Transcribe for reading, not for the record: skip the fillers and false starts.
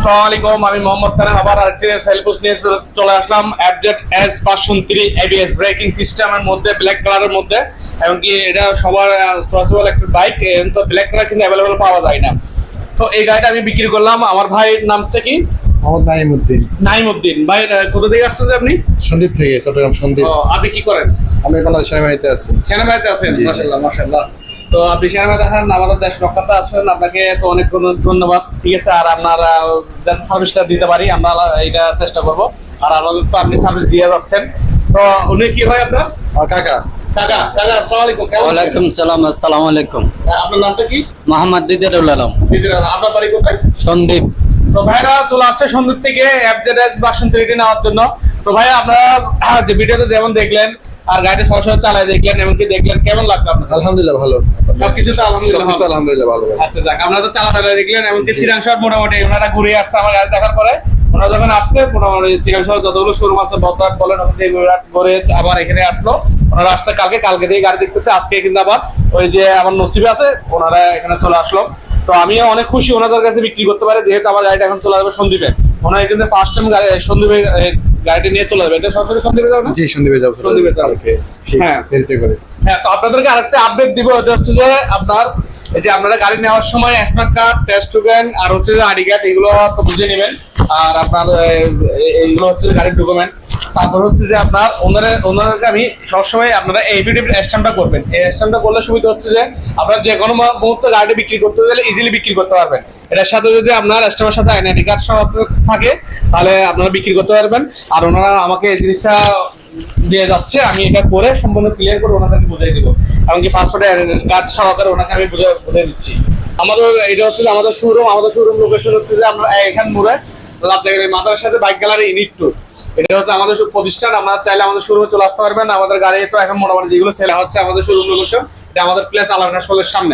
আসসালামু আলাইকুম, আমি মোহাম্মদ তানভীর আবার আরেকটি সেলফোস নিয়ে চলে আসলাম। Update S version 3 ABS braking সিস্টেমের মধ্যে ব্ল্যাক কালারের মধ্যে, এবং কি এটা সবার চয়েসেবল একটা বাইক, তো ব্ল্যাক কালার কিন্তু অ্যাভেলেবল পাওয়া যায় না। তো এই গাড়িটা আমি বিক্রি করলাম। আমার ভাইয়ের নামটা কি? মোহাম্মদ নাইমউদ্দিন। নাইমউদ্দিন ভাই, কোথা থেকে আসছেন যে আপনি? সন্দীপ থেকে, চট্টগ্রাম সন্দীপ। আপনি কি করেন? আমি বাংলাদেশ সেনাবাহিনীতে আছি। সেনাবাহিনীতে আছেন? জি, জি। মাশাআল্লাহ মাশাআল্লাহ। তো আপনি সেনাবাহিনীতে আছেন, আমাদের দেশ রক্ষাতে আছেন, আপনাকে তো অনেক ধন্যবাদ। ঠিক আছে, আর আপনারা সার্ভিসটা দিতে পারি আমরা এটা চেষ্টা করব। আর আমাদের তো আপনি সার্ভিস দিয়ে যাচ্ছেন। তো উনি কি হয় আপনার? আর কাকা কাকা, কাকা আসসালামু আলাইকুম। কেমন আছেন? ওয়ালাইকুম সালাম, আসসালামু আলাইকুম। আপনার নামটা কি? মোহাম্মদ দিদারুল আলম, দিদিরা, আপনার বাড়ি কোথায়? সন্দীপ। তো ভাইরা চলে আসছে সন্দীপ থেকে অ্যাপডেট ভার্সন 3 নেওয়ার জন্য। তো ভাই আপনারা যে ভিডিওতে যেমন দেখলেন আর গাড়িটা সরাসরি চালায় দেখলেন, এমনকি দেখলেন, কেমন লাগলো আপনার? আলহামদুলিল্লাহ ভালো। সবকিছু তো আলহামদুলিল্লাহ সবকিছু আলহামদুলিল্লাহ ভালো ভাই। আচ্ছা যাক, আপনারা তো চালাতে দেখলেন, এমনকি জি। চিরাংশট মোটামুটি ওনারা ঘুরে আসছে আমার গাড়ি দেখার পরে। ওনারা যখন আসছে মোটামুটি চিরাংশট যতগুলো শোরুম আছে বদলাট বলেন, ওখান থেকে ঘুরে আবার এখানে আসলো। ওনারা আসছে কালকে দিয়ে গাড়ি দেখতেছে, আজকে কিন্তু আবার ওই যে আমার নসিবে আছে, ওনারা এখানে চলে আসলো। তো আমিও অনেক খুশি ওনাদের কাছে বিক্রি করতে পারে, যেহেতু আমার গাড়িটা এখন চলে যাবে সন্দীপে। ওনারা কিন্তু ফার্স্ট টাইম সন্দীপে গাড়িটি নিয়ে চলে যাবে। এটা সরাসরি সন্দীপে যাবে না? জি, সন্দীপে যাব। সন্দীপে যাবো। কালকে হ্যাঁ। দেরিতে করে। হ্যাঁ, তো আপনাদেরকে আরেকটা আপডেট দিব। এটা হচ্ছে যে আপনার এই যে আপনারা গাড়ি নেওয়ার সময় স্মার্ট কার্ড, টেস্ট টোকেন আর হচ্ছে যে আইডি কার্ড, এগুলো তো বুঝে নেবেন। আর আপনার এইগুলো হচ্ছে গাড়ির ডকুমেন্ট। তারপর হচ্ছে যে আপনার ওনাদেরকে আমি সবসময় আপনারা এফিডেভিট স্ট্যাম্পটা করবেন। এই স্ট্যাম্পটা করলে সুবিধা হচ্ছে যে আপনারা যে কোনো মুহূর্তে গাড়ি বিক্রি করতে গেলে ইজিলি বিক্রি করতে পারবেন। এটার সাথে যদি আপনার স্ট্যাম্পের সাথে আইডি কার্ড সহ থাকে, তাহলে আপনারা বিক্রি করতে পারবেন। আর ওনারা আমাকে এই জিনিসটা দিয়ে যাচ্ছে, আমি এটা করে সম্পূর্ণ ক্লিয়ার করে ওনাদেরকে বুঝিয়ে দিব। এমনকি পাসপোর্টের কার্ড সহকারে ওনাকে আমি বুঝিয়ে দিচ্ছি। আমাদের এটা হচ্ছে যে আমাদের শোরুম লোকেশন হচ্ছে যে আমরা এখান মোড়ে মাথার সাথে বাইক গ্যালারি ইউনিট 2। এটা হচ্ছে আমাদের প্রতিষ্ঠান। আপনারা চাইলে আমাদের শোরুমে চলে আসতে পারবেন। আমাদের গাড়ি তো এখন মোটামুটি যেগুলো সেল হচ্ছে আমাদের শোরুম লোকেশন, এটা আমাদের প্লেস আলাদা সামনে।